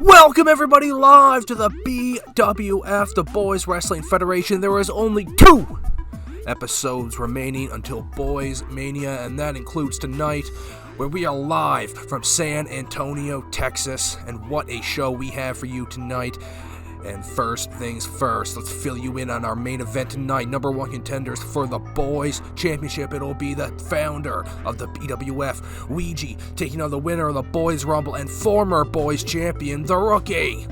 Welcome everybody live to the BWF, the Boys Wrestling Federation. There is only 2 episodes remaining until Boys Mania, and that includes tonight, where we are live from San Antonio, Texas. And what a show we have for you tonight. And first things first, let's fill you in on our main event tonight. Number 1 contenders for the Boys Championship. It'll be the founder of the BWF, Ouija, taking on the winner of the Boys Rumble and former Boys Champion, the Rookie,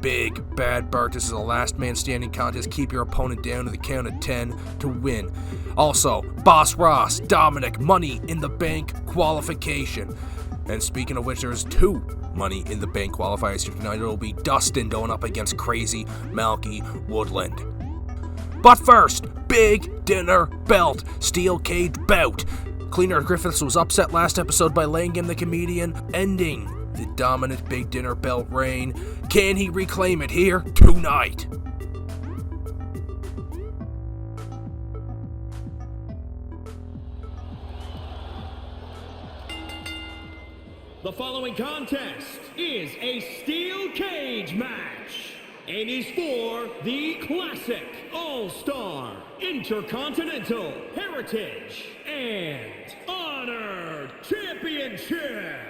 Big Bad Bert. This is a last man standing contest. Keep your opponent down to the count of 10 to win. Also, Boss Ross, Dominic, Money in the Bank qualification. And speaking of which, there's 2 Money in the Bank qualifiers here tonight. It'll be Dustin going up against Crazy Malky Woodland. But first, Big Dinner Belt Steel Cage bout. Cleaner Griffiths was upset last episode by laying in the comedian, ending the dominant Big Dinner Belt reign. Can he reclaim it here tonight? The following contest is a steel cage match and is for the Classic All-Star Intercontinental Heritage and Honor Championship.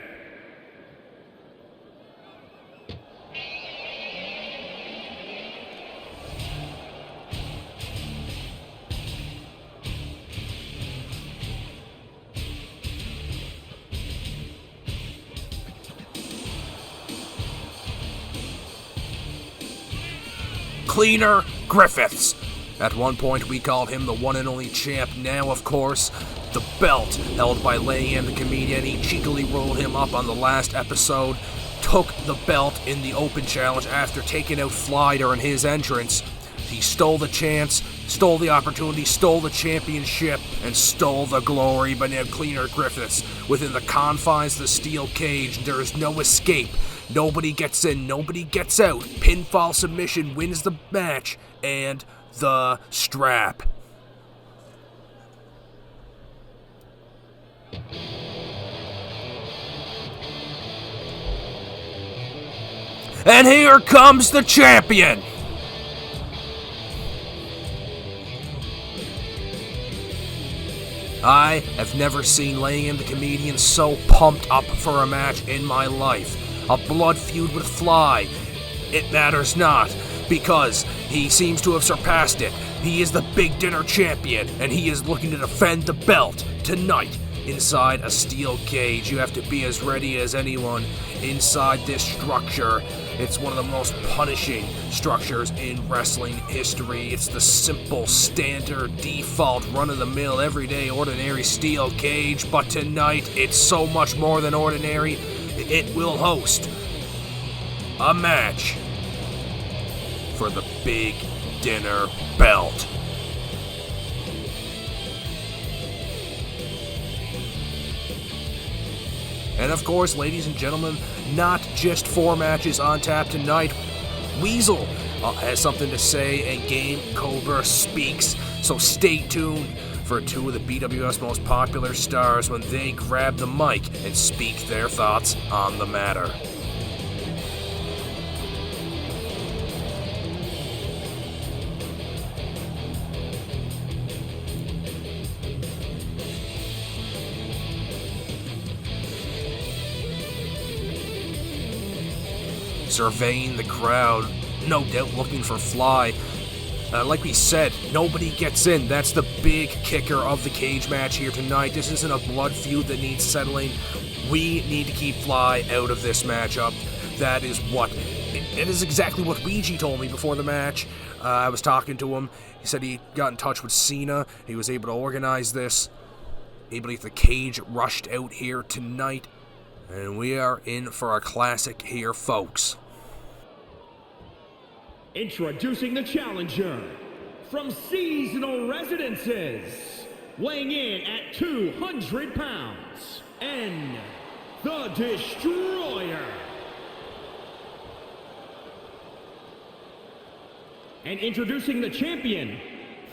Cleaner Griffiths. At one point we called him the one and only champ. Now, of course, the belt held by laying in the comedian. He cheekily rolled him up on the last episode, took the belt in the open challenge after taking out Fly during his entrance. He stole the chance, stole the opportunity, stole the championship, and stole the glory. But now Cleaner Griffiths, within the confines of the steel cage, there is no escape. Nobody gets in, nobody gets out. Pinfall submission wins the match and the strap. And here comes the champion. I have never seen laying in the comedian so pumped up for a match in my life. A blood feud with Fly. It matters not, because he seems to have surpassed it. He is the Big Dinner Champion, and he is looking to defend the belt tonight inside a steel cage. You have to be as ready as anyone inside this structure. It's one of the most punishing structures in wrestling history. It's the simple, standard, default, run-of-the-mill, everyday, ordinary steel cage. But tonight, it's so much more than ordinary. It will host a match for the Big Dinner Belt. And of course, ladies and gentlemen, not just 4 matches on tap tonight. Weasel has something to say, and Game Cobra speaks. So stay tuned for 2 of the BWF's most popular stars when they grab the mic and speak their thoughts on the matter. Surveying the crowd, no doubt looking for Fly. Like we said, nobody gets in. That's the big kicker of the cage match here tonight. This isn't a blood feud that needs settling. We need to keep Fly out of this matchup. That is what... It is exactly what Ouija told me before the match. I was talking to him. He said he got in touch with Cena. He was able to organize this. Able to get the cage rushed out here tonight. And we are in for a classic here, folks. Introducing the challenger from seasonal residences, weighing in at 200 pounds, and the Destroyer. And introducing the champion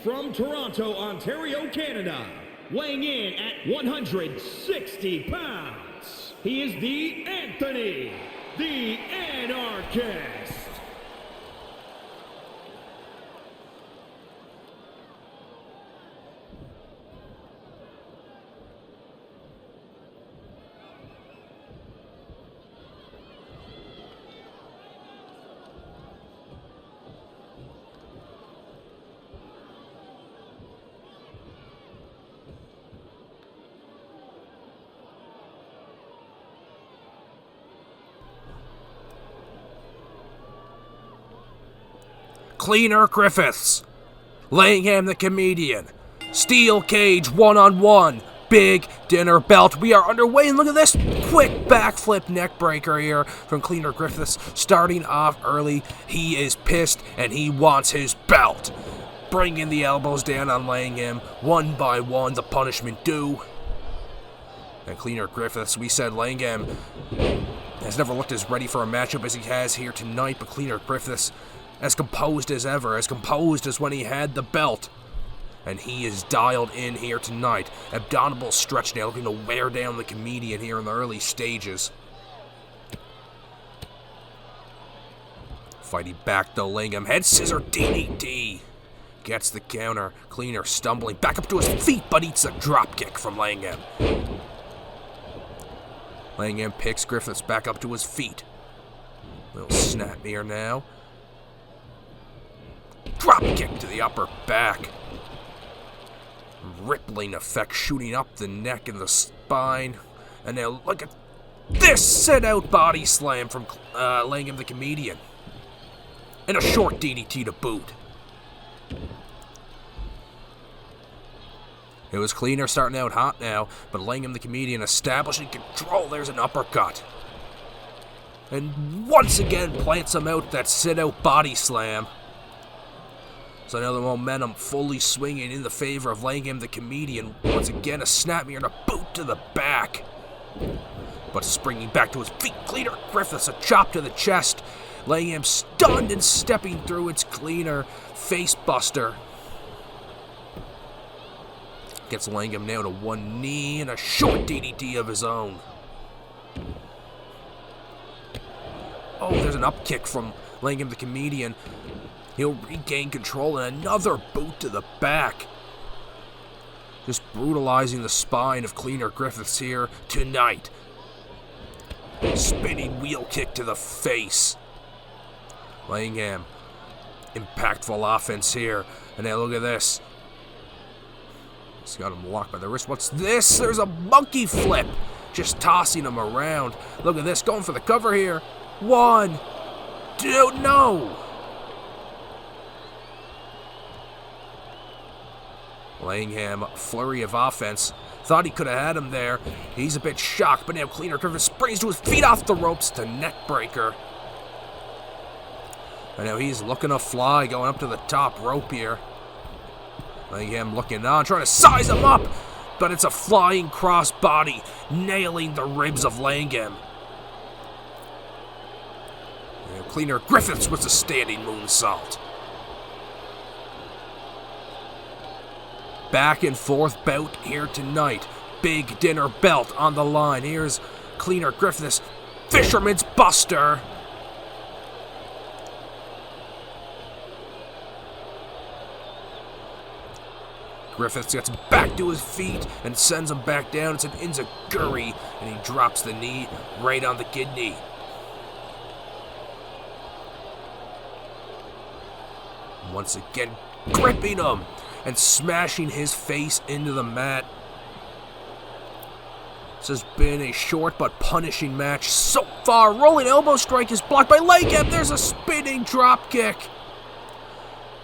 from Toronto, Ontario, Canada, weighing in at 160 pounds, he is the Anthony, the Anarchist. Cleaner Griffiths, Langham the Comedian, Steel Cage 1-on-1, Big Dinner Belt. We are underway, and look at this quick backflip neckbreaker here from Cleaner Griffiths. Starting off early, he is pissed and he wants his belt. Bringing the elbows down on Langham, one by one, the punishment due. And Cleaner Griffiths, we said Langham has never looked as ready for a matchup as he has here tonight, but Cleaner Griffiths as composed as ever, as composed as when he had the belt. And he is dialed in here tonight. Abdominal stretch now, looking to wear down the Comedian here in the early stages. Fighting back to Langham, head scissor DDT. Gets the counter. Cleaner stumbling back up to his feet, but eats a drop kick from Langham. Langham picks Griffiths back up to his feet. Little snap here now. Drop kick to the upper back. Rippling effect shooting up the neck and the spine. And now look at this sit-out body slam from Langham the Comedian. And a short DDT to boot. It was Cleaner starting out hot now, but Langham the Comedian establishing control. There's an uppercut. And once again plants him out that sit-out body slam. So now the momentum fully swinging in the favor of Langham the Comedian. Once again, a snap here and a boot to the back. But springing back to his feet, Cleaner Griffiths, a chop to the chest. Langham stunned and stepping through its Cleaner face buster. Gets Langham now to one knee and a short DDT of his own. Oh, there's an up kick from Langham the Comedian. He'll regain control and another boot to the back. Just brutalizing the spine of Cleaner Griffiths here tonight. Spinning wheel kick to the face. Langham, impactful offense here. And now look at this. He's got him locked by the wrist. What's this? There's a monkey flip. Just tossing him around. Look at this, going for the cover here. 1, 2, no! Langham, flurry of offense. Thought he could have had him there. He's a bit shocked, but now Cleaner Griffiths springs to his feet off the ropes to neckbreaker. And now he's looking to fly, going up to the top rope here. Langham looking on, trying to size him up, but it's a flying crossbody, nailing the ribs of Langham. And Cleaner Griffiths with a standing moonsault. Back and forth bout here tonight. Big Dinner Belt on the line. Here's Cleaner Griffiths. Fisherman's Buster. Griffiths gets back to his feet and sends him back down. It's an enziguri, and he drops the knee right on the kidney. Once again, gripping him and smashing his face into the mat. This has been a short but punishing match so far. Rolling elbow strike is blocked by Langham. There's a spinning drop kick.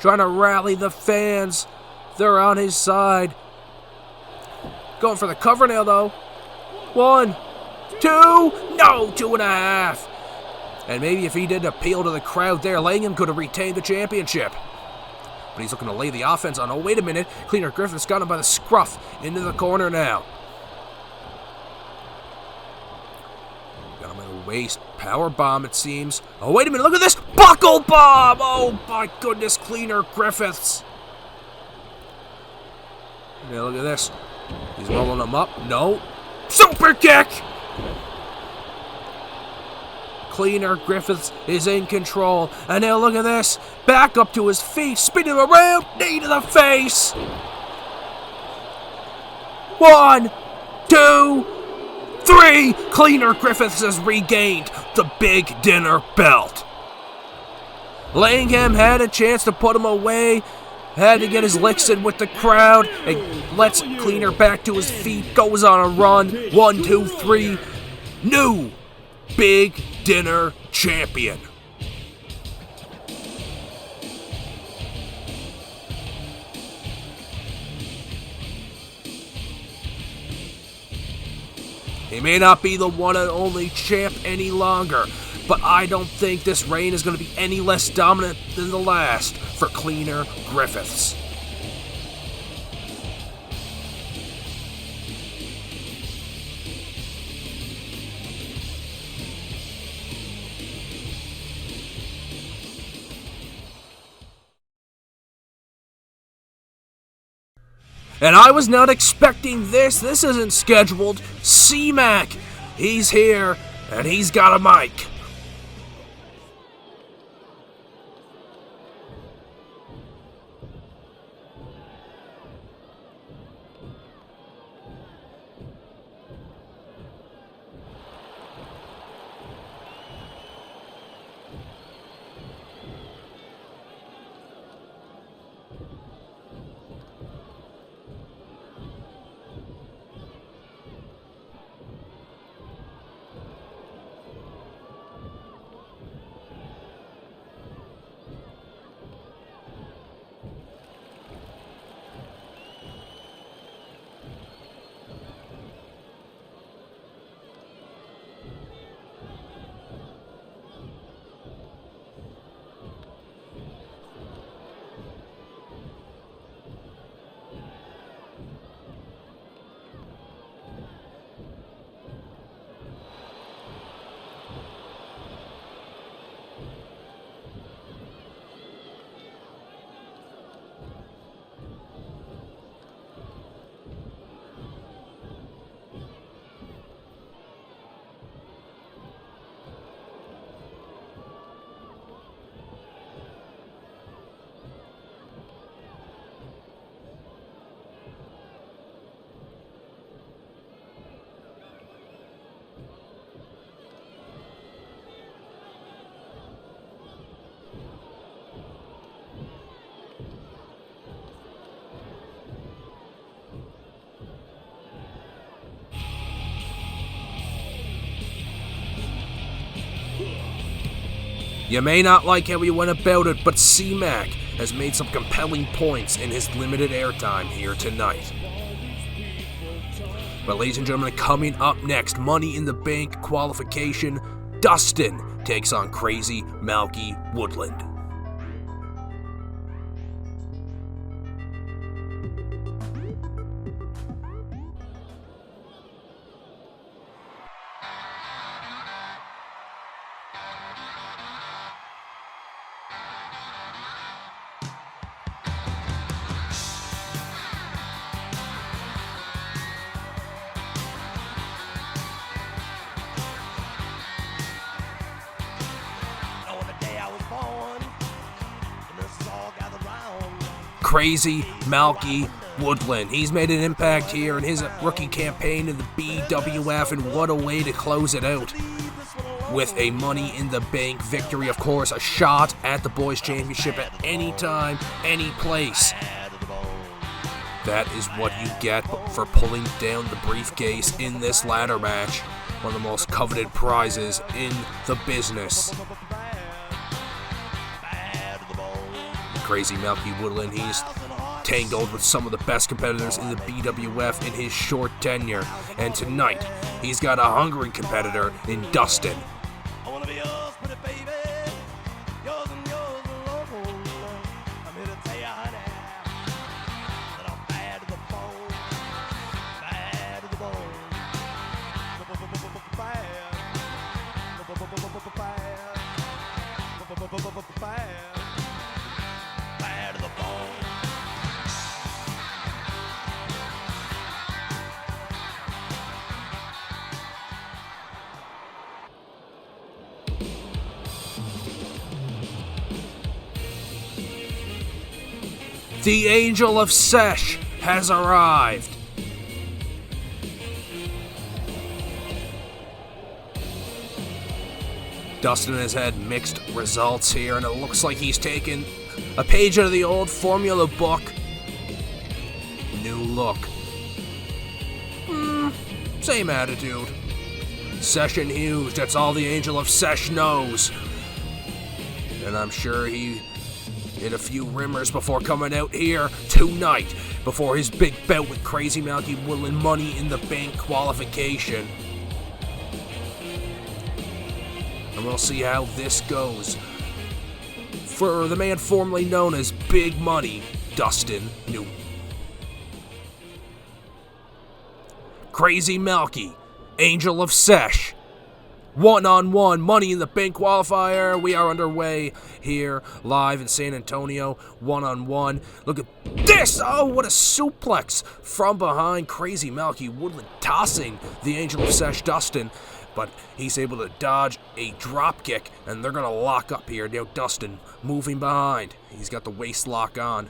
Trying to rally the fans. They're on his side. Going for the cover now, though. 1, 2, no, 2.5. And maybe if he didn't appeal to the crowd there, Langham could have retained the championship. But he's looking to lay the offense on. Oh, wait a minute. Cleaner Griffiths got him by the scruff into the corner now. Got him in the waist. Power bomb, it seems. Oh, wait a minute. Look at this. Buckle bomb. Oh, my goodness. Cleaner Griffiths. Yeah, look at this. He's rolling him up. No. Super kick. Cleaner Griffiths is in control. And now look at this. Back up to his feet. Spinning around. Knee to the face. 1, 2, 3. Cleaner Griffiths has regained the Big Dinner belt. Langham had a chance to put him away. Had to get his licks in with the crowd. And lets Cleaner back to his feet. Goes on a run. 1, 2, 3. New Big Dinner champion. He may not be the one and only champ any longer, but I don't think this reign is going to be any less dominant than the last for Cleaner Griffiths. And I was not expecting this. This isn't scheduled. C-Mac, he's here, and he's got a mic. You may not like how he went about it, but C-Mac has made some compelling points in his limited airtime here tonight. But ladies and gentlemen, coming up next, Money in the Bank qualification, Dustin takes on Crazy Malky Woodland. Crazy Malky Woodland. He's made an impact here in his rookie campaign in the BWF, and what a way to close it out with a Money in the Bank victory. Of course, a shot at the Boys Championship at any time, any place. That is what you get for pulling down the briefcase in this ladder match. One of the most coveted prizes in the business. Crazy Malky Woodland, he's tangled with some of the best competitors in the BWF in his short tenure. And tonight, he's got a hungry competitor in Dustin. The Angel of Sesh has arrived. Dustin has had mixed results here, and it looks like he's taken a page out of the old formula book. New look. Same attitude. Session huge, that's all the Angel of Sesh knows. And I'm sure he hit a few rimmers before coming out here tonight, before his big bout with Crazy Malky Woodland Money in the Bank qualification. And we'll see how this goes for the man formerly known as Big Money, Dustin Newton. Crazy Malky, Angel of Sesh, one-on-one Money in the Bank qualifier. We are underway here live in San Antonio, one-on-one. Look at this! Oh, what a suplex from behind. Crazy Malky Woodland tossing the Angel of Sesh, Dustin. But he's able to dodge a drop kick, and they're going to lock up here. Now Dustin moving behind. He's got the waist lock on.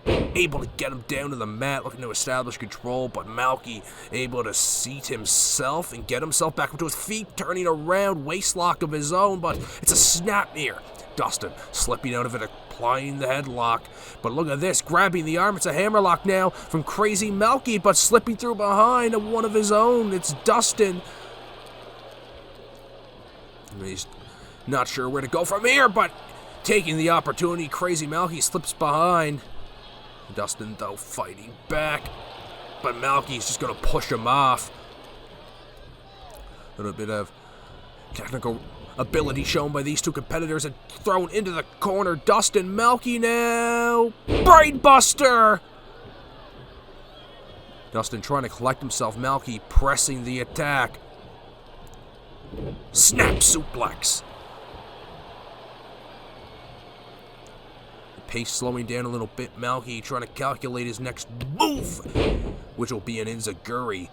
Able to get him down to the mat, looking to establish control, but Malky able to seat himself and get himself back up to his feet, turning around, waist lock of his own, but it's a snap here. Dustin slipping out of it, applying the headlock, but look at this, grabbing the arm. It's a hammerlock now from Crazy Malky, but slipping through behind one of his own. It's Dustin. He's not sure where to go from here, but taking the opportunity, Crazy Malky slips behind. Dustin, though, fighting back, but Malky's just going to push him off. A little bit of technical ability shown by these two competitors and thrown into the corner. Dustin, Malky now. Brainbuster! Dustin trying to collect himself. Malky pressing the attack. Snap suplex. Pace slowing down a little bit. Malky trying to calculate his next move, which will be an enziguri.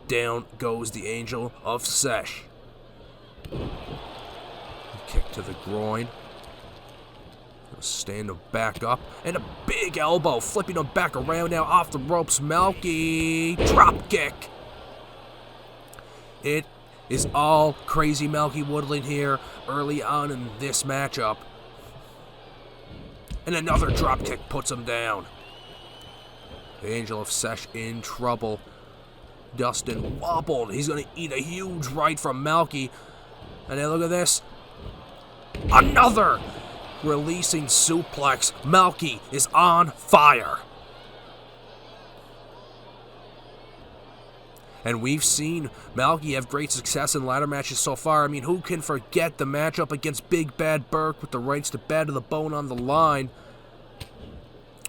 Down goes the Angel of Sesh. Kick to the groin. Stand him back up. And a big elbow, flipping him back around now off the ropes. Malky, drop kick. It is all Crazy Malky Woodland here early on in this matchup. And another dropkick puts him down. The Angel of Sesh in trouble. Dustin wobbled. He's going to eat a huge right from Malky. And then look at this. Another releasing suplex. Malky is on fire. And we've seen Malky have great success in ladder matches so far. I mean, who can forget the matchup against Big Bad Burke with the rights to Bad to the Bone on the line?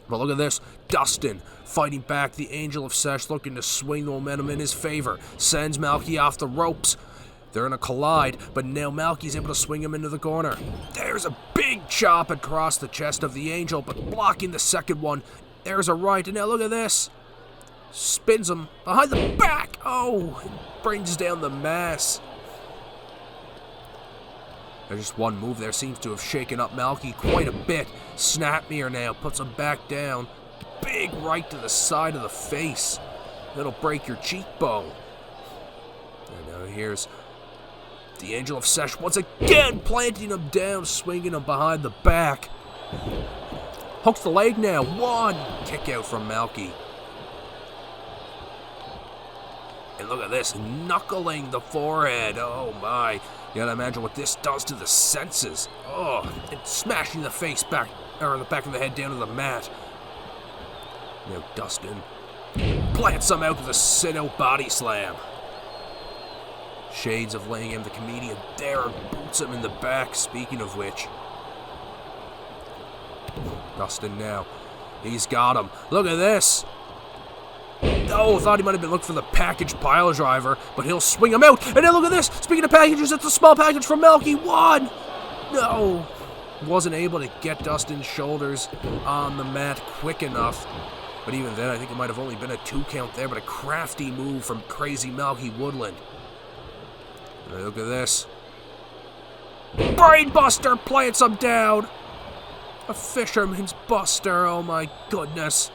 But look at this. Dustin fighting back. The Angel of Sesh looking to swing the momentum in his favor. Sends Malky off the ropes. They're in a collide, but now Malky's able to swing him into the corner. There's a big chop across the chest of the Angel, but blocking the second one. There's a right, and now look at this. Spins him behind the back. Oh, brings down the mass. There's just one move there. Seems to have shaken up Malky quite a bit. Snapmere now puts him back down. Big right to the side of the face. That'll break your cheekbone. And now here's the Angel of Sesh once again planting him down, swinging him behind the back. Hooks the leg now. One kick out from Malky. And look at this, knuckling the forehead. Oh my. You gotta imagine what this does to the senses. Oh, and smashing the face back, or the back of the head down to the mat. Now Dustin plants him out with a sit-out body slam. Shades of laying him, the comedian there, boots him in the back, speaking of which. Dustin now. He's got him. Look at this. Oh, thought he might have been looking for the package pile driver, but he'll swing him out. And then look at this. Speaking of packages, it's a small package from Malky. One. No. Wasn't able to get Dustin's shoulders on the mat quick enough. But even then, I think it might have only been a 2 count there, but a crafty move from Crazy Malky Woodland. And look at this. Brainbuster plants him down. A fisherman's buster, oh my goodness.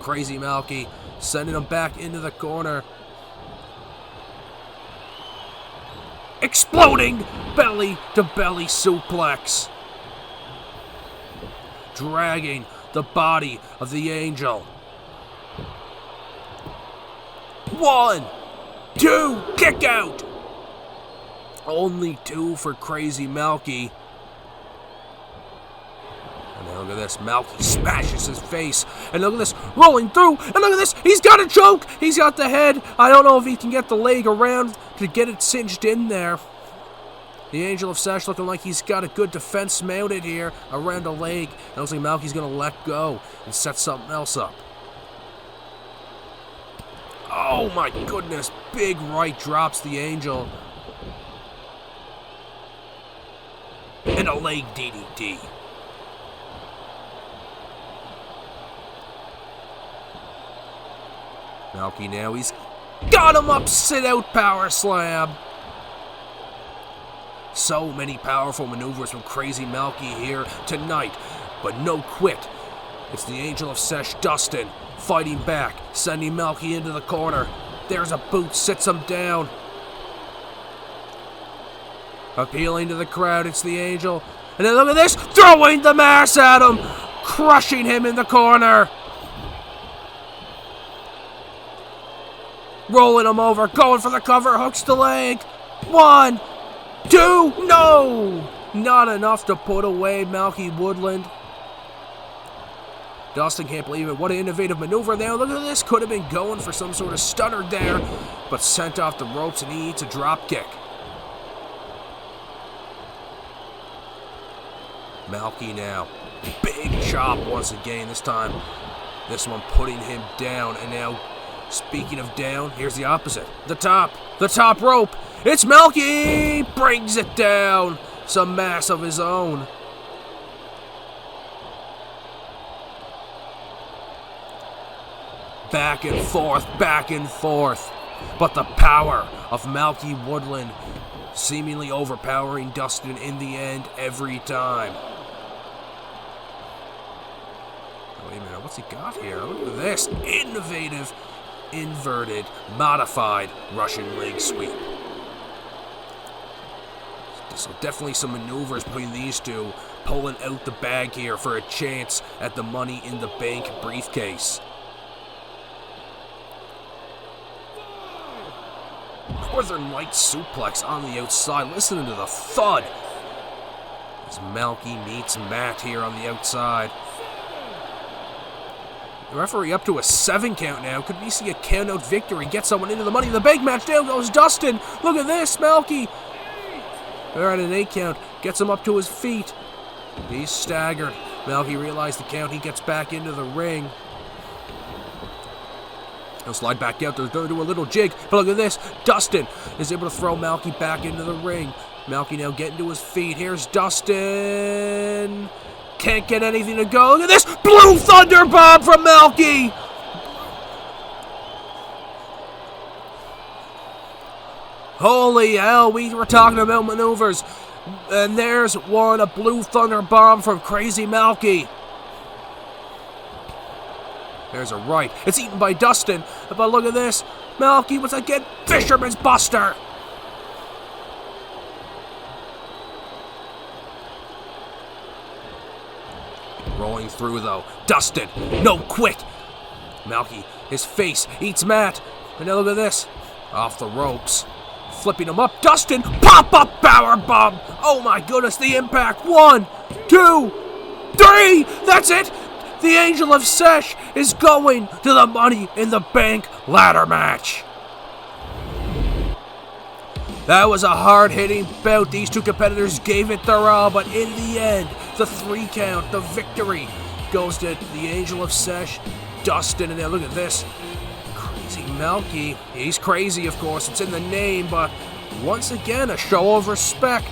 Crazy Malky sending him back into the corner. Exploding belly-to-belly suplex. Dragging the body of the Angel. 1, 2, kick out. Only 2 for Crazy Malky. And now look at this, Malky smashes his face. And look at this, rolling through. And look at this, he's got a choke. He's got the head. I don't know if he can get the leg around to get it cinched in there. The Angel of Sesh looking like he's got a good defense mounted here around the leg. And it looks like Malky's going to let go and set something else up. Oh my goodness, big right drops the Angel. And a leg DDT. Malky now, he's got him up, sit out power slam. So many powerful maneuvers from Crazy Malky here tonight, but no quit. It's the Angel of Sesh, Dustin, fighting back, sending Malky into the corner. There's a boot, sits him down. Appealing to the crowd, it's the Angel. And then look at this, throwing the mass at him, crushing him in the corner. Rolling him over, going for the cover, hooks the leg. 1, 2, no! Not enough to put away Malky Woodland. Dustin can't believe it. What an innovative maneuver there. Look at this. Could have been going for some sort of stunner there, but sent off the ropes and he eats a drop kick. Malky now. Big chop once again. This time, this one putting him down. And now, speaking of down, here's the opposite. The top rope. It's Malky! Brings it down. Some mass of his own. Back and forth, back and forth. But the power of Malky Woodland seemingly overpowering Dustin in the end every time. Wait a minute, what's he got here? Look at this. Innovative, inverted, modified Russian leg sweep. So definitely some maneuvers between these two, pulling out the bag here for a chance at the Money in the Bank briefcase. Northern Light suplex on the outside. Listening to the thud as Malky meets Matt here on the outside. The referee up to a 7 count now. Could we see a count out victory? Get someone into the Money in the Bank match. Down goes Dustin. Look at this, Malky. They're at an 8 count. Gets him up to his feet. He's staggered. Malky realized the count. He gets back into the ring. He'll slide back out. They're going to do a little jig. But look at this. Dustin is able to throw Malky back into the ring. Malky now getting to his feet. Here's Dustin. Can't get anything to go. Look at this. Blue Thunder Bomb from Malky. Holy hell, we were talking about maneuvers. And there's one, a Blue Thunder Bomb from Crazy Malky. There's a right. It's eaten by Dustin. But look at this. Malky once again, Fisherman's Buster. Rolling through though. Dustin, no quit. Malky, his face eats Matt. And now look at this. Off the ropes. Flipping him up. Dustin, pop-up power bomb. Oh my goodness, the impact. 1, 2, 3. That's it. The Angel of Sesh is going to the Money in the Bank ladder match. That was a hard-hitting bout. These two competitors gave it their all, but in the end, the 3 count, the victory, goes to the Angel of Sesh, Dustin. And now look at this. Crazy Malky. He's crazy, of course. It's in the name, but once again, a show of respect.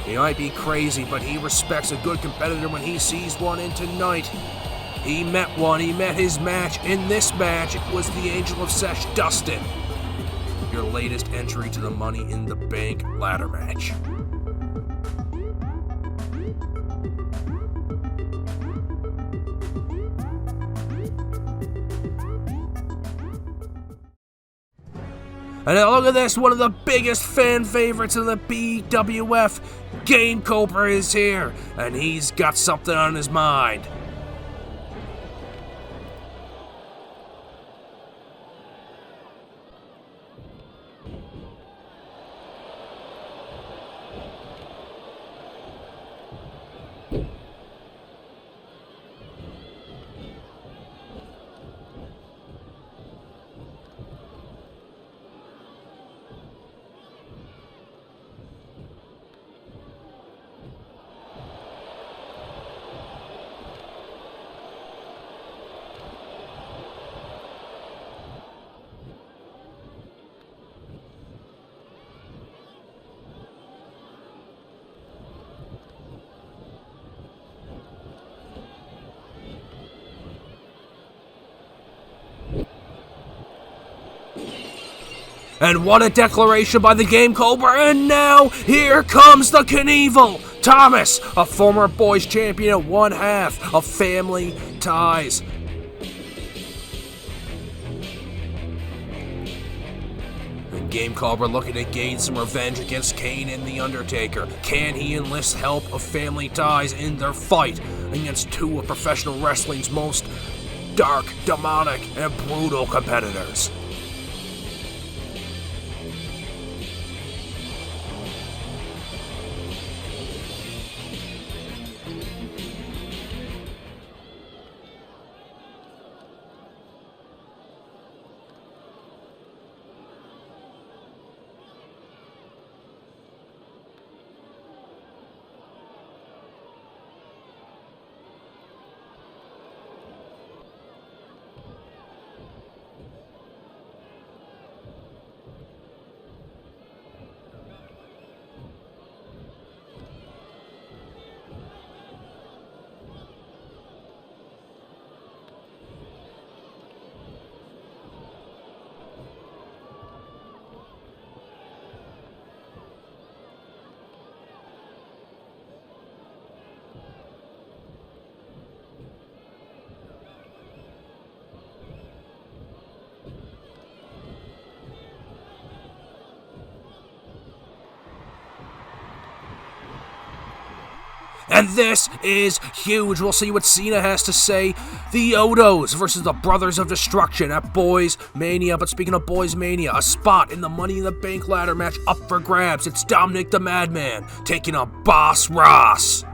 He might be crazy, but he respects a good competitor when he sees one, and tonight, he met one. He met his match. In this match, it was the Angel of Sesh, Dustin. Your latest entry to the Money in the Bank ladder match. And now look at this, one of the biggest fan favorites in the BWF, Game Cobra, is here, and he's got something on his mind. And what a declaration by the Game Cobra, and now here comes the Knievel! Thomas, a former boys champion at one half of Family Ties. And Game Cobra looking to gain some revenge against Kane and The Undertaker. Can he enlist help of Family Ties in their fight against two of professional wrestling's most dark, demonic, and brutal competitors? And this is huge. We'll see what Cena has to say. The Odos versus the Brothers of Destruction at Boys Mania. But speaking of Boys Mania, a spot in the Money in the Bank ladder match up for grabs. It's Dominic the Madman taking on Boss Ross.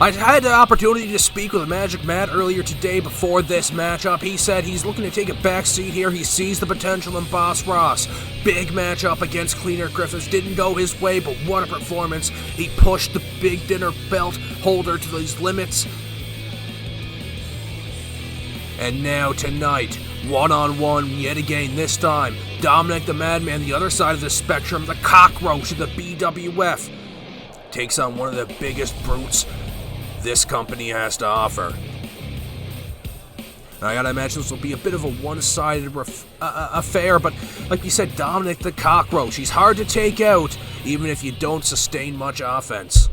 I had the opportunity to speak with Magic Matt earlier today before this matchup. He said he's looking to take a back seat here. He sees the potential in Boss Ross. Big matchup against Cleaner Griffiths. Didn't go his way, but what a performance. He pushed the Big Dinner belt holder to these limits. And now tonight, one-on-one yet again, this time, Dominic the Madman, the other side of the spectrum, the cockroach of the BWF, takes on one of the biggest brutes this company has to offer. Now, I gotta imagine this will be a bit of a one-sided affair, but like we said, Dominic the Cockroach, he's hard to take out, even if you don't sustain much offense.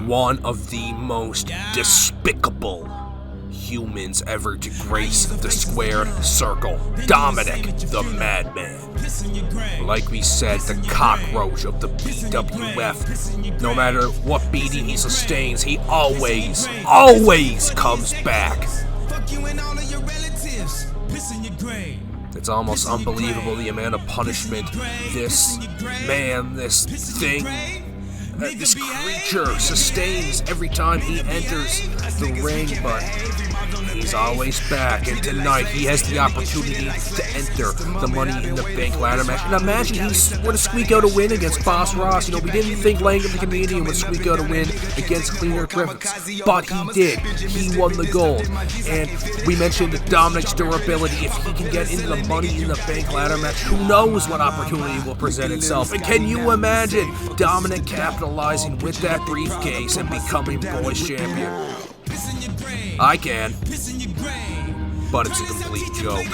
One of the most despicable humans ever to grace the squared circle. Dominic, the Madman. Like we said, the cockroach of the BWF. No matter what beating he sustains, he always comes back. It's almost unbelievable the amount of punishment this thing, this creature sustains every time he enters the ring, but he's always back, and tonight he has the opportunity to enter the Money in the Bank ladder match. And imagine he were to squeak out a win against Boss Ross. You know, we didn't think Langdon the Canadian would squeak out a win against Cleaner Griffiths, but he did. He won the gold. And we mentioned Dominic's durability. If he can get into the Money in the Bank ladder match, who knows what opportunity will present itself. And can you imagine Dominic capitalizing with that briefcase and becoming Boys Champion? I can, but it's a complete joke.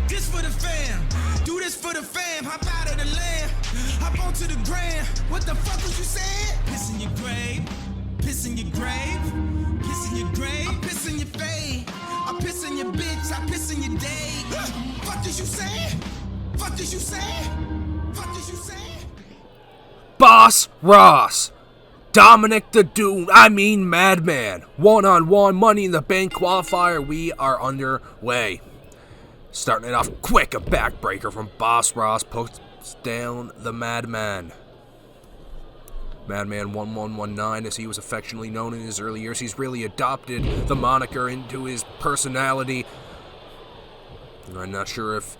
This for the fam, do this for the fam. Hop out of the lamb, hop onto the gram. What the fuck was you saying? Piss in your grave, piss in your grave, piss in your grave, piss in your face. I piss in your bitch, I piss in your day. Fuck is you saying? Fuck is you saying? Fuck is you saying? Boss Ross, Dominic the Madman, 1-on-1 Money in the Bank qualifier. We are underway. Starting it off quick, a backbreaker from Boss Ross puts down the Madman. Madman 1119, as he was affectionately known in his early years. He's really adopted the moniker into his personality. I'm not sure if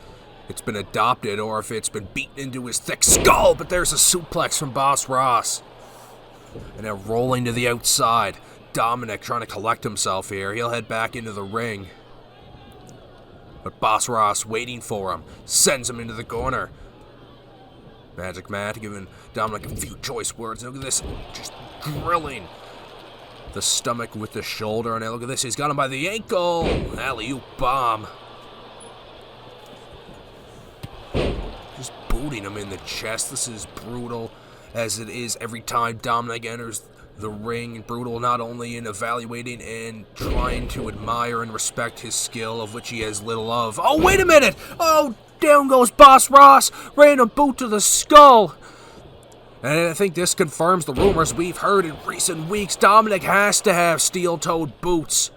it's been adopted or if it's been beaten into his thick skull, but there's a suplex from Boss Ross. And now rolling to the outside. Dominic trying to collect himself here. He'll head back into the ring. But Boss Ross waiting for him. Sends him into the corner. Magic Matt giving Dominic a few choice words. Look at this. Just drilling the stomach with the shoulder. And now look at this. He's got him by the ankle. Alley-oop bomb. Just booting him in the chest. This is brutal, as it is every time Dominic enters the ring. Brutal not only in evaluating and trying to admire and respect his skill, of which he has little of. Oh, wait a minute! Oh, down goes Boss Ross. Random boot to the skull. And I think this confirms the rumors we've heard in recent weeks. Dominic has to have steel-toed boots.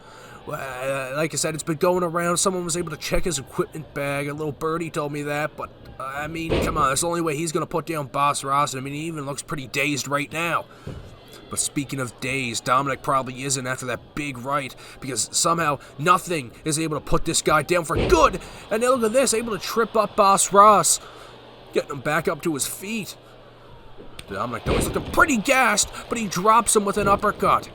Like I said, it's been going around. Someone was able to check his equipment bag. A little birdie told me that, but I mean, come on. That's the only way he's going to put down Boss Ross. I mean, he even looks pretty dazed right now. But speaking of days, Dominic probably isn't after that big right, because somehow nothing is able to put this guy down for good. And now look at this, able to trip up Boss Ross, getting him back up to his feet. Dominic, though, he's looking pretty gassed, but he drops him with an uppercut.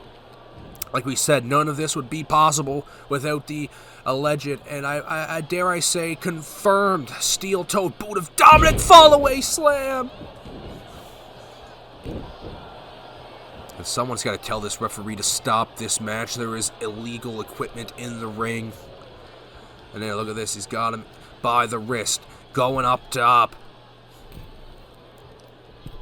Like we said, none of this would be possible without the alleged, and I dare I say, confirmed steel-toed boot of Dominic. Fall-away slam. Someone's got to tell this referee to stop this match. There is illegal equipment in the ring. And then look at this. He's got him by the wrist. Going up top.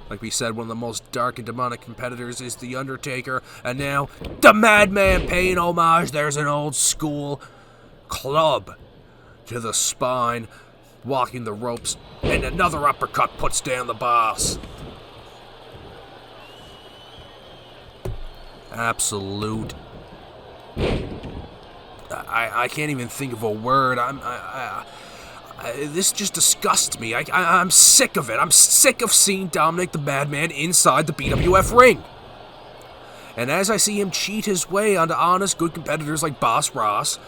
Like we said, one of the most dark and demonic competitors is The Undertaker. And now, the Madman paying homage. There's an old school club to the spine. Walking the ropes. And another uppercut puts down the boss. Absolute. I can't even think of a word. This just disgusts me. I'm sick of it. I'm sick of seeing Dominic the Madman inside the BWF ring. And as I see him cheat his way onto honest, good competitors like Boss Ross,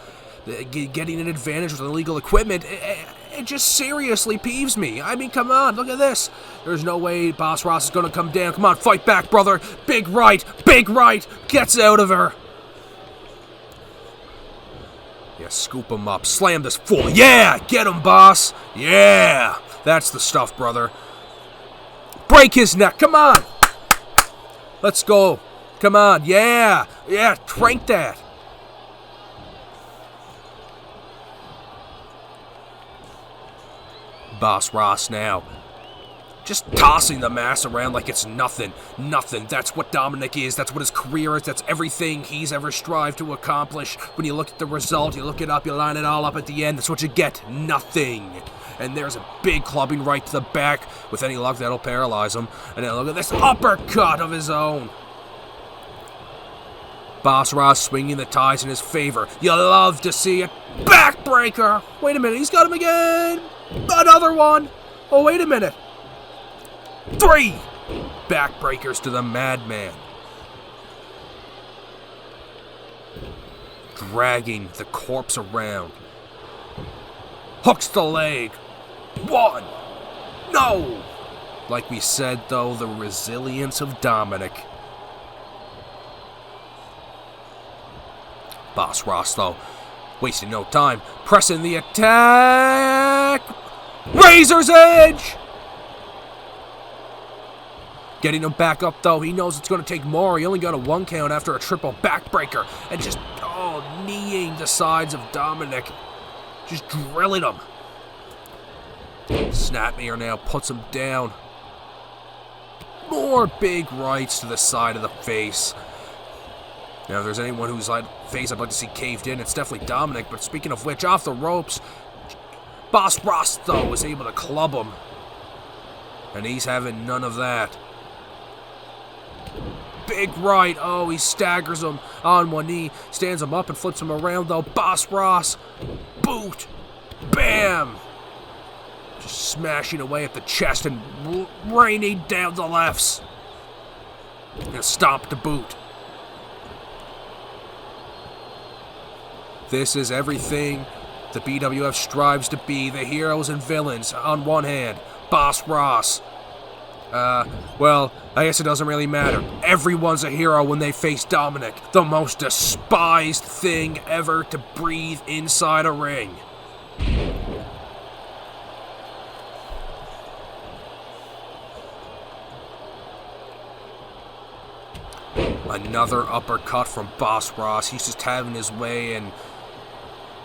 getting an advantage with illegal equipment, it just seriously peeves me. I mean, come on, look at this. There's no way Boss Ross is going to come down. Come on, fight back, brother. Big right, gets out of her. Yeah, scoop him up. Slam this fool. Yeah, get him, boss. Yeah, that's the stuff, brother. Break his neck. Come on. Let's go. Come on. Yeah, crank that. Boss Ross now just tossing the mass around like it's nothing. Nothing. That's what Dominic is. That's what his career is. That's everything he's ever strived to accomplish. When you look at the result, you look it up, you line it all up at the end. That's what you get. Nothing. And there's a big clubbing right to the back. With any luck, that'll paralyze him. And then look at this uppercut of his own. Boss Ross swinging the ties in his favor. You love to see it. Backbreaker. Wait a minute. He's got him again. Another one. Oh, wait a minute. 3 backbreakers to the madman. Dragging the corpse around. Hooks the leg. 1. No! Like we said, though, the resilience of Dominic. Boss Ross, though, wasting no time. Pressing the attack. Razor's Edge! Getting him back up, though. He knows it's going to take more. He only got a 1 count after a triple backbreaker. And just, kneeing the sides of Dominic. Just drilling him. Snapmare now puts him down. More big rights to the side of the face. Now, if there's anyone whose face I'd like to see caved in, it's definitely Dominic. But speaking of which, off the ropes, Boss Ross, though, is able to club him. And he's having none of that. Big right. Oh, he staggers him on one knee. Stands him up and flips him around, though. Boss Ross. Boot. Bam. Just smashing away at the chest and raining down the lefts. And stomp to boot. This is everything the BWF strives to be. The heroes and villains on one hand. Boss Ross. Well, I guess it doesn't really matter. Everyone's a hero when they face Dominic, the most despised thing ever to breathe inside a ring. Another uppercut from Boss Ross. He's just having his way, and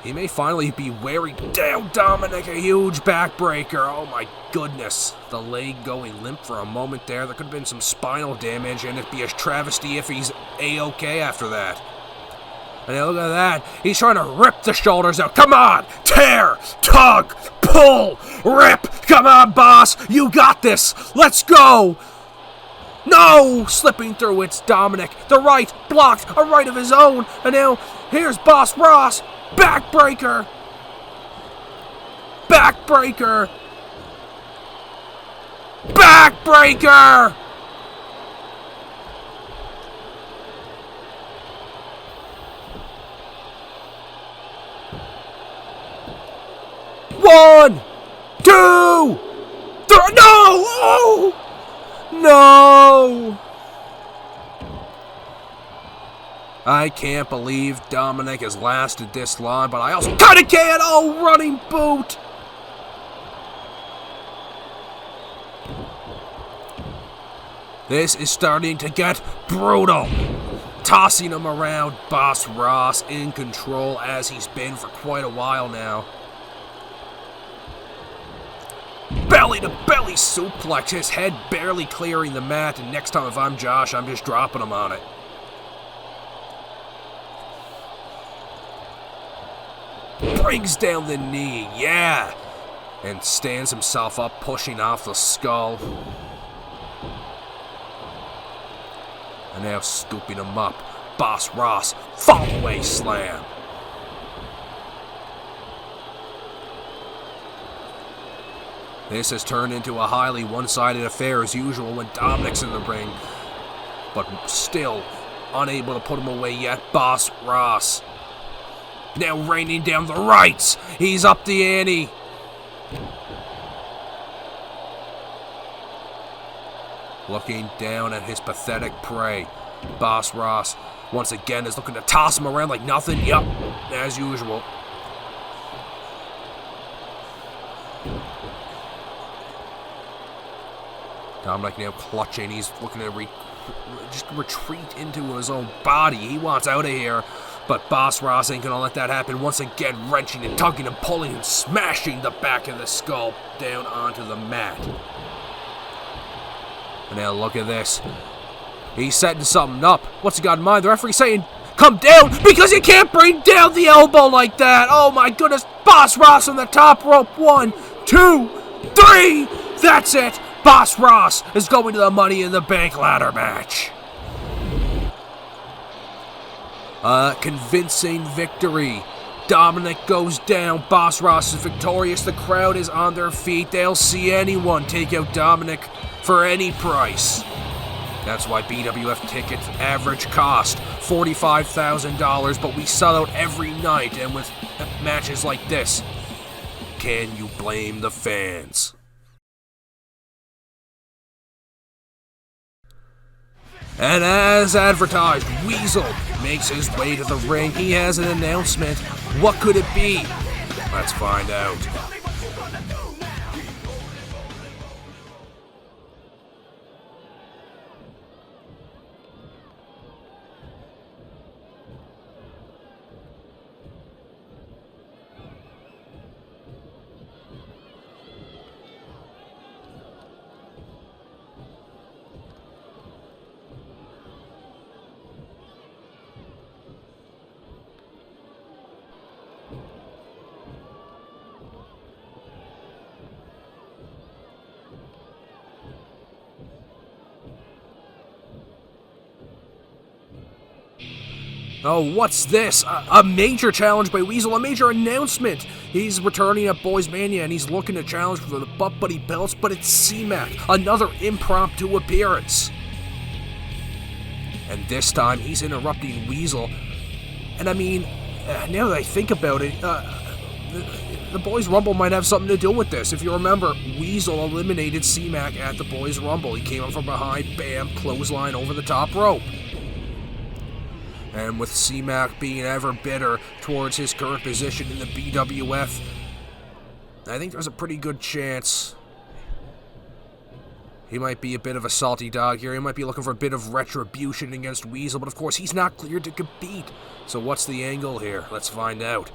he may finally be wearing down Dominic. A huge backbreaker. Oh my goodness. The leg going limp for a moment there. There could have been some spinal damage, and it'd be a travesty if he's A-okay after that. And look at that. He's trying to rip the shoulders out. Come on. Tear. Tug. Pull. Rip. Come on, boss. You got this. Let's go. No! Slipping through, it's Dominic. The right, blocked, a right of his own. And now, here's Boss Ross. Backbreaker. Backbreaker. Backbreaker! One, 2, 3. No! Oh! No! I can't believe Dominic has lasted this long, but I also kinda can't! Oh, running boot! This is starting to get brutal. Tossing him around, Boss Ross in control as he's been for quite a while now. Belly to belly suplex, his head barely clearing the mat, and next time if I'm Josh, I'm just dropping him on it. Brings down the knee, yeah, and stands himself up, pushing off the skull. And now scooping him up, Boss Ross, fall away slam. This has turned into a highly one-sided affair as usual when Dominic's in the ring, but still unable to put him away yet. Boss Ross now raining down the rights. He's up the ante. Looking down at his pathetic prey. Boss Ross once again is looking to toss him around like nothing. Yup, as usual. Dominic now clutching. He's looking to just retreat into his own body. He wants out of here. But Boss Ross ain't gonna let that happen. Once again, wrenching and tugging and pulling and smashing the back of the skull down onto the mat. And now look at this. He's setting something up. What's he got in mind? The referee's saying, come down, because you can't bring down the elbow like that. Oh my goodness. Boss Ross on the top rope. 1, 2, 3. That's it. Boss Ross is going to the Money in the Bank ladder match. A convincing victory. Dominic goes down. Boss Ross is victorious. The crowd is on their feet. They'll see anyone take out Dominic for any price. That's why BWF tickets average cost $45,000, but we sell out every night, and with matches like this, can you blame the fans? And as advertised, Weasel makes his way to the ring. He has an announcement. What could it be? Let's find out. Oh, what's this? A major challenge by Weasel, a major announcement. He's returning at Boys Mania, and he's looking to challenge for the Butt Buddy belts, but it's C-Mac, another impromptu appearance. And this time, he's interrupting Weasel. And I mean, now that I think about it, the Boys Rumble might have something to do with this. If you remember, Weasel eliminated C-Mac at the Boys Rumble. He came up from behind, bam, clothesline over the top rope. And with C-Mac being ever bitter towards his current position in the BWF, I think there's a pretty good chance he might be a bit of a salty dog here. He might be looking for a bit of retribution against Weasel, but of course he's not cleared to compete. So what's the angle here? Let's find out.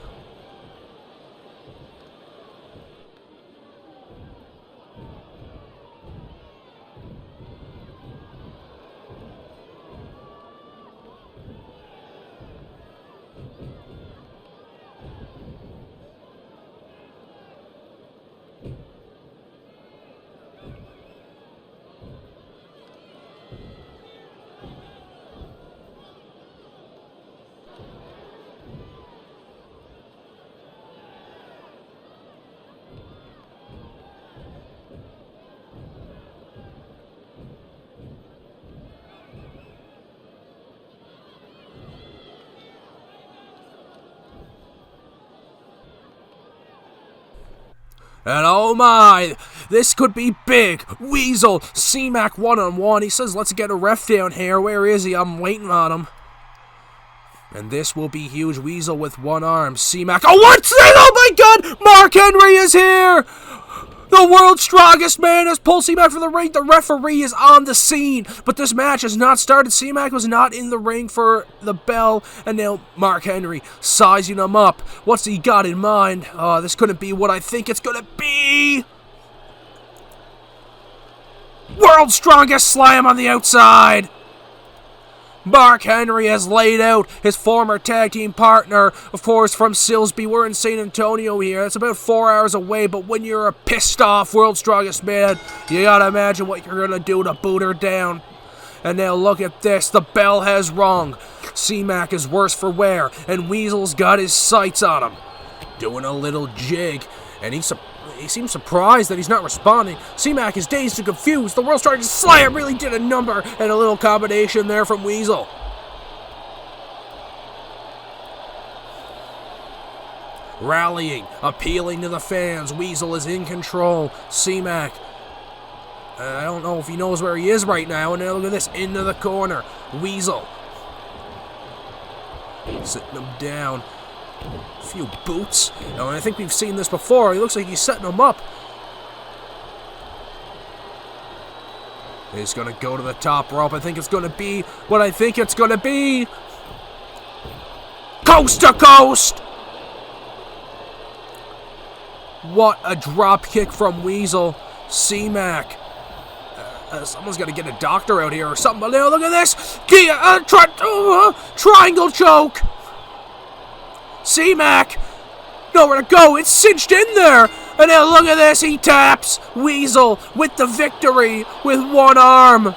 And oh my, this could be big. Weasel, C-Mac one-on-one. He says, let's get a ref down here. Where is he? I'm waiting on him. And this will be huge. Weasel with one arm. C-Mac. Oh, what's that? Oh my God! Mark Henry is here! The world's strongest man has pulled C-Mac from the ring. The referee is on the scene. But this match has not started. C-Mac was not in the ring for the bell. And now Mark Henry sizing him up. What's he got in mind? Oh, this couldn't be what I think it's going to be. World's strongest slam on the outside. Mark Henry has laid out his former tag team partner, of course, from Silsby. We're in San Antonio here. That's about 4 hours away, but when you're a pissed-off world's strongest man, you gotta imagine what you're gonna do to boot her down. And now look at this. The bell has rung. C-Mac is worse for wear, and Weasel's got his sights on him. Doing a little jig, and he seems surprised that he's not responding. C-Mac is dazed and confused. The world's strongest slam really did a number, and a little combination there from Weasel. Rallying, appealing to the fans. Weasel is in control. C-Mac, I don't know if he knows where he is right now. And now look at this, into the corner. Weasel sitting him down. A few boots. Now, I think we've seen this before. He looks like he's setting him up. He's going to go to the top rope. I think it's going to be what I think it's going to be. coast to coast. What a drop kick from Weasel. C-Mac. Someone's got to get a doctor out here or something. Now look at this. Triangle choke. C-Mac. Nowhere to go. It's cinched in there. And now look at this. He taps Weasel with the victory with one arm.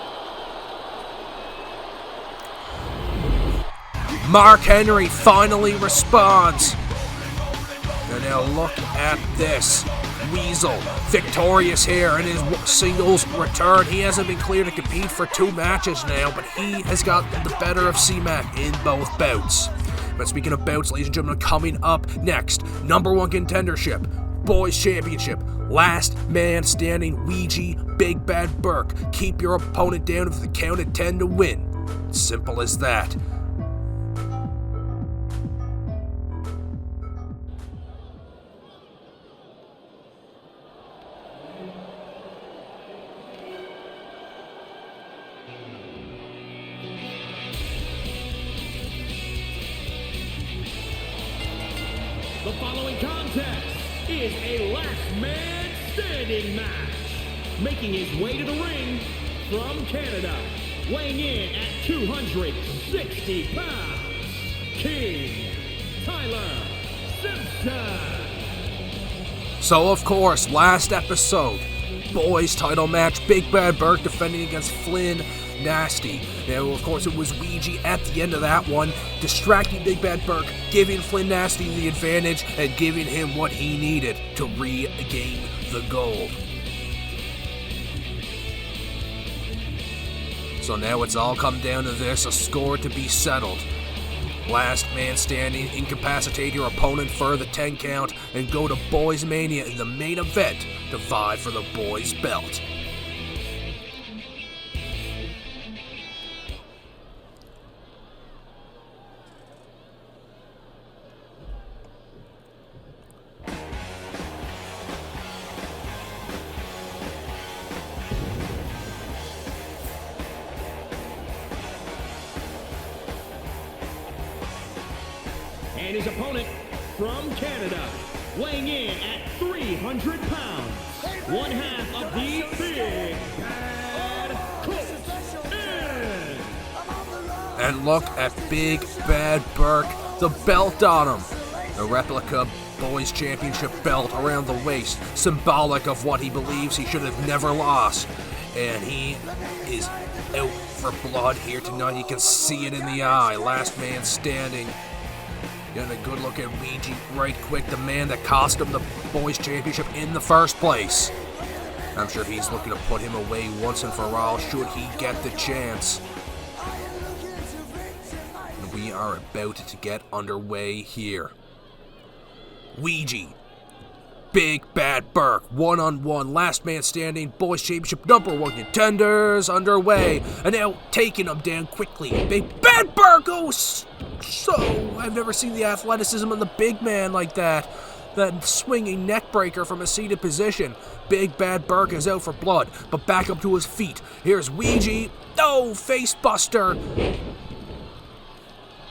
Mark Henry finally responds. And now look at this. Weasel victorious here in his singles return. He hasn't been cleared to compete for 2 matches now, but he has got the better of C-Mac in both bouts. But speaking of bouts, ladies and gentlemen, coming up next, #1 contendership, Boys Championship, last man standing, Ouija, Big Bad Burke. Keep your opponent down if the count at 10 to win. Simple as that. The following contest is a last man standing match. Making his way to the ring from Canada, weighing in at 260 pounds, King Tyler Simpson. So of course, last episode, boys title match, Big Bad Burke defending against Flynn Nasty. Now, of course, it was Ouija at the end of that one, distracting Big Bad Burke, giving Flynn Nasty the advantage, and giving him what he needed to regain the gold. So now it's all come down to this, a score to be settled. Last man standing, incapacitate your opponent for the 10 count, and go to Boys Mania in the main event to vie for the boys belt. And his opponent from Canada, weighing in at 300 pounds, one half of the Big Bad Colt. And look at Big Bad Burke, the belt on him. The replica Boys Championship belt around the waist, symbolic of what he believes he should have never lost. And he is out for blood here tonight. You can see it in the eye. Last man standing. Getting a good look at Ouija right quick, the man that cost him the Boys Championship in the first place. I'm sure he's looking to put him away once and for all, should he get the chance. And we are about to get underway here. Ouija, Big Bad Burke, one-on-one, last man standing, Boys Championship #1 contenders underway. And now taking him down quickly. Big Bad Burke goes so... I've never seen the athleticism of the big man like that. That swinging neck breaker from a seated position. Big Bad Burke is out for blood, but back up to his feet. Here's Ouija. Oh, face buster.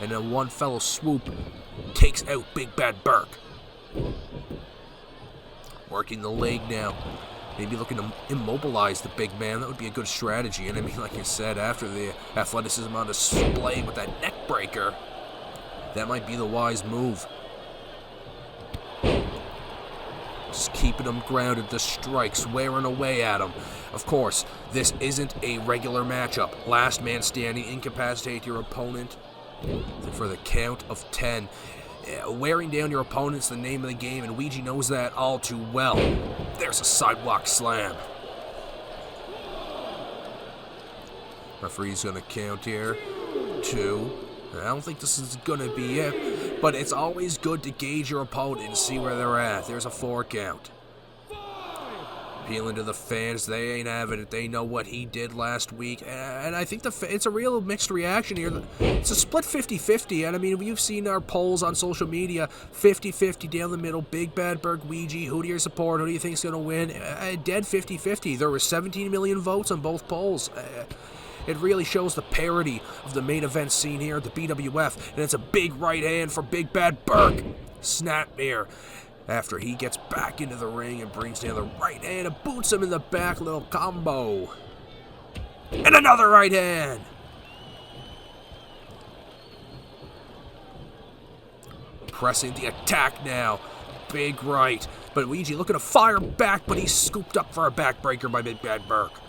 And then one fellow swoop takes out Big Bad Burke. Working the leg now. Maybe looking to immobilize the big man. That would be a good strategy. And I mean, like you said, after the athleticism on display with that neck breaker, that might be the wise move. Just keeping him grounded, the strikes wearing away at him. Of course, this isn't a regular matchup. Last man standing, incapacitate your opponent for the count of 10. Wearing down your opponent's the name of the game, and Ouija knows that all too well. There's a sidewalk slam. Referee's gonna count here. 2. I don't think this is gonna be it, but it's always good to gauge your opponent and see where they're at. There's a 4 count. Appealing to the fans, they ain't having it. They know what he did last week, and I think it's a real mixed reaction here. It's a split 50-50, and I mean, you've seen our polls on social media, 50-50 down the middle, Big Bad Burke, Ouija, who do you support, who do you think's going to win? Dead 50-50. There were 17 million votes on both polls. It really shows the parody of the main event scene here at the BWF, and it's a big right hand for Big Bad Burke. Snapmare. After he gets back into the ring and brings down the right hand and boots him in the back, little combo. And another right hand. Pressing the attack now. Big right. But Ouija looking to fire back, but he's scooped up for a backbreaker by Big Bad Burke.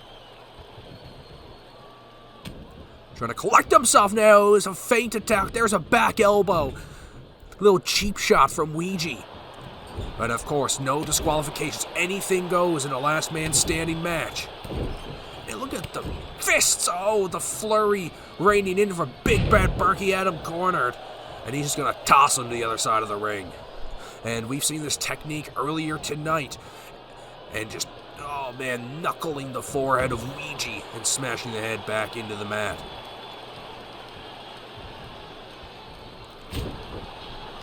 Trying to collect himself now. It's a feint attack. There's a back elbow. Little cheap shot from Ouija. And of course, no disqualifications. Anything goes in a last man standing match. And look at the fists. Oh, the flurry raining in from Big Bad Burke. He had him cornered. And he's just going to toss him to the other side of the ring. And we've seen this technique earlier tonight. And just, oh man, knuckling the forehead of Ouija and smashing the head back into the mat.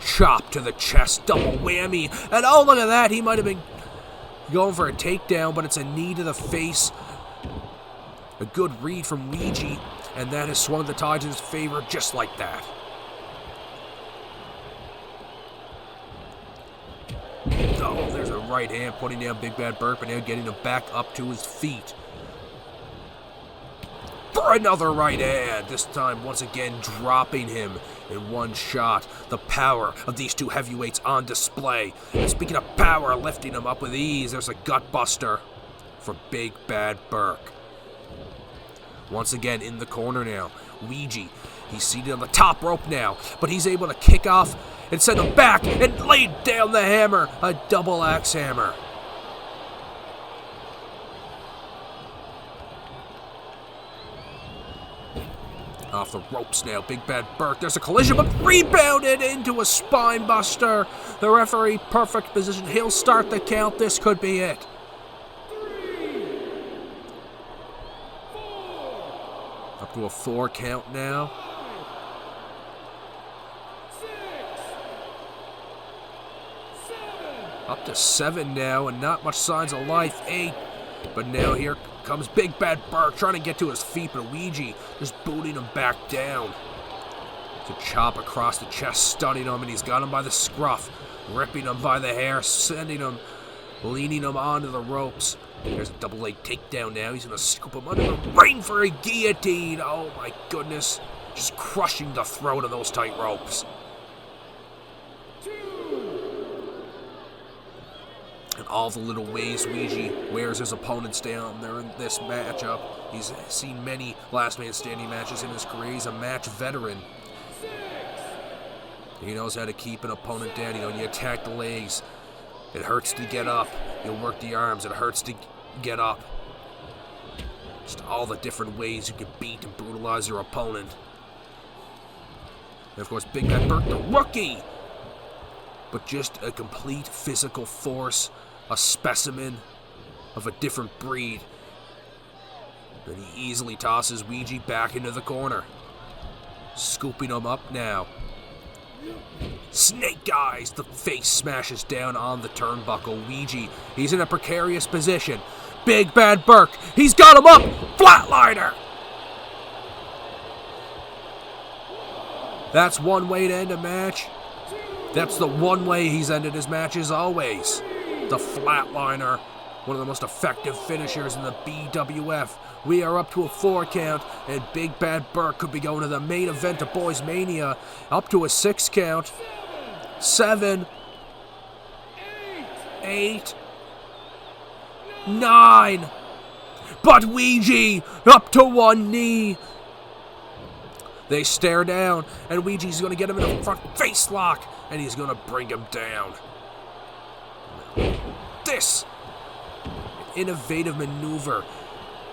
Chop to the chest, double whammy, and oh, look at that, he might have been going for a takedown, but it's a knee to the face. A good read from Ouija, and that has swung the tides in his favor just like that. Oh, there's a right hand putting down Big Bad Burke, but now getting him back up to his feet. For another right hand, this time once again dropping him in one shot. The power of these two heavyweights on display. And speaking of power, lifting him up with ease, there's a gut buster for Big Bad Burke. Once again in the corner now, Ouija. He's seated on the top rope now, but he's able to kick off and send him back and lay down the hammer, a double axe hammer. Off the ropes now, Big Bad Burke. There's a collision, but rebounded into a spine buster. The referee, perfect position. He'll start the count. This could be it. 3, 4, Up to a 4 count now. 6, 7. Up to 7 now, and not much signs of life. 8. But now here comes Big Bad Burke trying to get to his feet, but Ouija just booting him back down. To chop across the chest, stunning him, and he's got him by the scruff, ripping him by the hair, sending him, leaning him onto the ropes. There's a double leg takedown now. He's going to scoop him under the ring for a guillotine. Oh my goodness. Just crushing the throat of those tight ropes. And all the little ways Ouija wears his opponents down there in this matchup. He's seen many last man standing matches in his career. He's a match veteran. He knows how to keep an opponent down. You know, when you attack the legs, it hurts to get up. You'll work the arms, it hurts to get up. Just all the different ways you can beat and brutalize your opponent. And of course, Big Bad Burke, the rookie! But just a complete physical force, a specimen of a different breed. Then he easily tosses Ouija back into the corner. Scooping him up now. Snake eyes, the face smashes down on the turnbuckle. Ouija, he's in a precarious position. Big Bad Burke, he's got him up! Flatliner! That's one way to end a match. That's the one way he's ended his matches always. The flatliner, one of the most effective finishers in the BWF. We are up to a 4 count, and Big Bad Burke could be going to the main event of Boys Mania. Up to a 6 count. 7. 8. 9. But Ouija up to 1 knee. They stare down, and Ouija's going to get him in a front face lock, and he's going to bring him down. This innovative maneuver,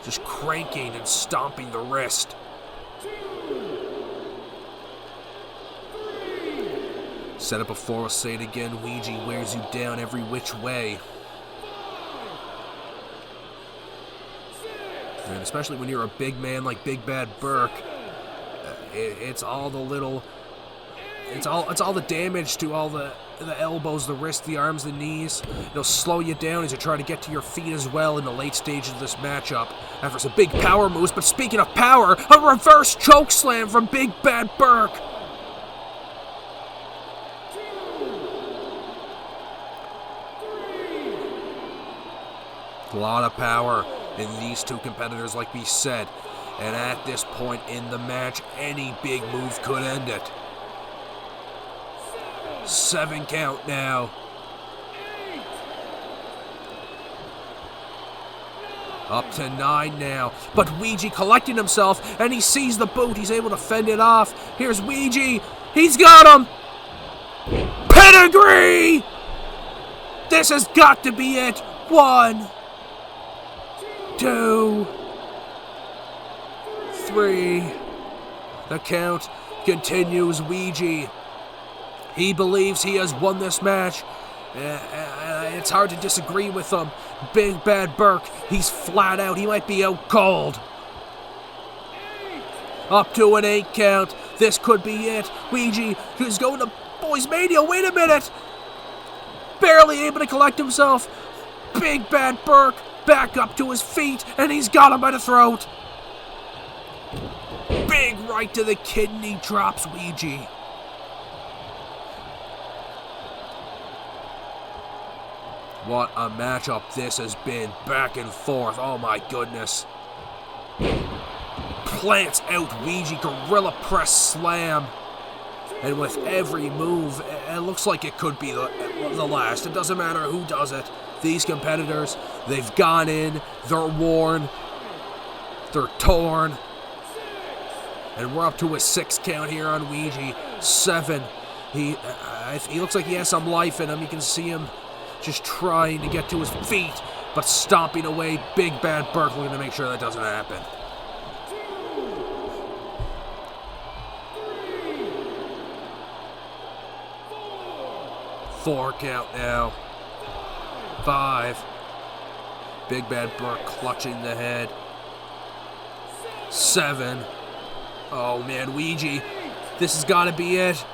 just cranking and stomping the wrist. 2, 3. Said it before, I'll say it again, Ouija wears you down every which way. And especially when you're a big man like Big Bad Burke, it's all the little It's all the damage to all the elbows, the wrists, the arms, the knees. It'll slow you down as you try to get to your feet as well in the late stages of this matchup. After some big power moves, but speaking of power, a reverse choke slam from Big Bad Burke. A lot of power in these two competitors, like we said. And at this point in the match, any big move could end it. 7 count now. Up to 9 now. But Ouija collecting himself, and he sees the boot. He's able to fend it off. Here's Ouija. He's got him. Pedigree! This has got to be it. 1, 2, 3. The count continues. Ouija. He believes he has won this match. It's hard to disagree with him. Big Bad Burke, he's flat out. He might be out cold. Up to an 8 count. This could be it. Ouija is going to Boys Mania. Wait a minute. Barely able to collect himself. Big Bad Burke back up to his feet, and he's got him by the throat. Big right to the kidney drops Ouija. What a matchup this has been, back and forth, oh my goodness. Plants out Ouija, gorilla press slam. And with every move, it looks like it could be the last. It doesn't matter who does it. These competitors, they've gone in, they're worn, they're torn. And we're up to a 6 count here on Ouija. 7. He looks like he has some life in him. You can see him just trying to get to his feet, but stomping away Big Bad Burke, looking to make sure that doesn't happen. 4 count now. 5. Big Bad Burke clutching the head. 7. Oh man, Ouija, this has got to be it.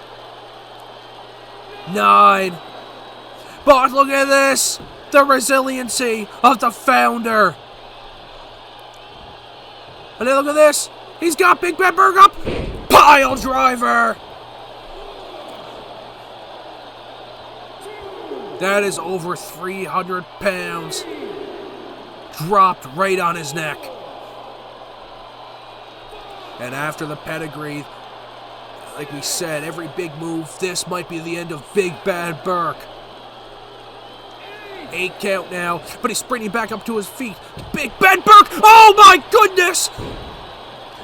9. But look at this! The resiliency of the founder! And then look at this! He's got Big Bad Burke up! Pile driver! That is over 300 pounds. Dropped right on his neck. And after the pedigree, like we said, every big move, this might be the end of Big Bad Burke. 8 count now, but he's sprinting back up to his feet. Big Bad Burke! Oh my goodness!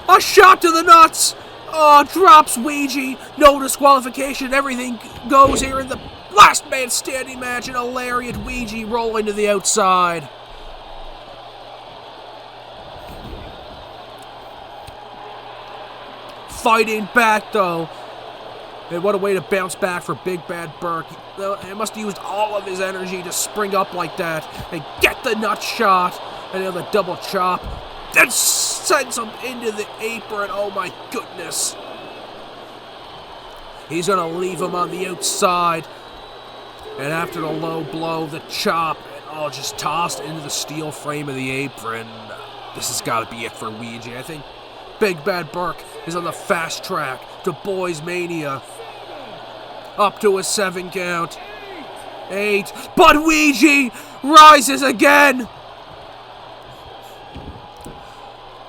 A shot to the nuts! Oh, drops Ouija. No disqualification. Everything goes here in the last man standing match. And a lariat Ouija rolling to the outside. Fighting back though. And what a way to bounce back for Big Bad Burke. He must have used all of his energy to spring up like that and get the nut shot. And then the double chop. Then sends him into the apron. Oh my goodness. He's going to leave him on the outside. And after the low blow, the chop, and just tossed into the steel frame of the apron. This has got to be it for Ouija. I think Big Bad Burke is on the fast track to Boys Mania. Up to a 7 count. 8. But Ouija rises again.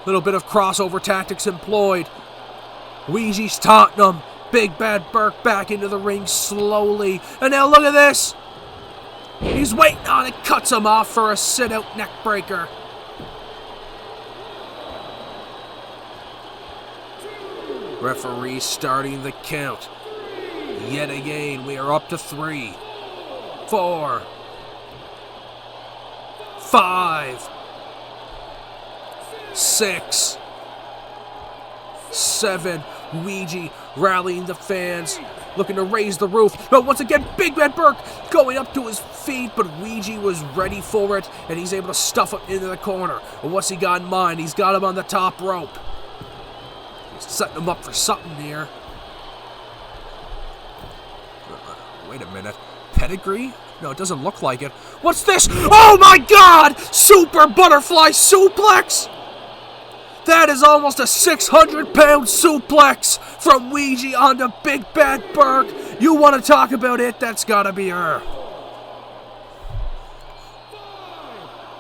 Little bit of crossover tactics employed. Ouija's taunting him. Big Bad Burke back into the ring slowly. And now look at this. He's waiting on it. Cuts him off for a sit-out neck breaker. Referee starting the count. Yet again, we are up to 3, 4, 5, 6, 7. Ouija rallying the fans, looking to raise the roof. But once again, Big Bad Burke going up to his feet, but Ouija was ready for it, and he's able to stuff him into the corner. And what's he got in mind? He's got him on the top rope. He's setting him up for something here. Wait a minute. Pedigree? No, it doesn't look like it. What's this? Oh my god! Super butterfly suplex! That is almost a 600-pound suplex from Ouija onto Big Bad Berg. You want to talk about it? That's gotta be her.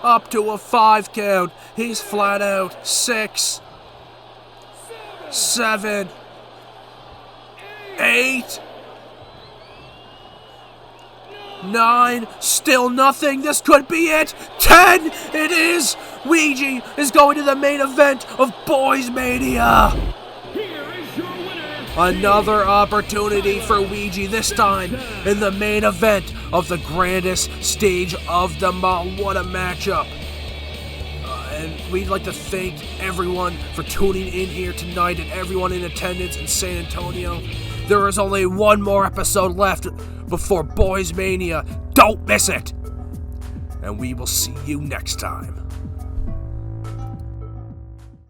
Up to a 5 count. He's flat out. 6, 7, 8, 9, still nothing. This could be it. 10, it is. Ouija is going to the main event of Boys Mania. Here is your winner. Another opportunity for Ouija, this time in the main event of the grandest stage of them all. What a matchup. And we'd like to thank everyone for tuning in here tonight and everyone in attendance in San Antonio. There is only one more episode left before Boys Mania. Don't miss it. And we will see you next time.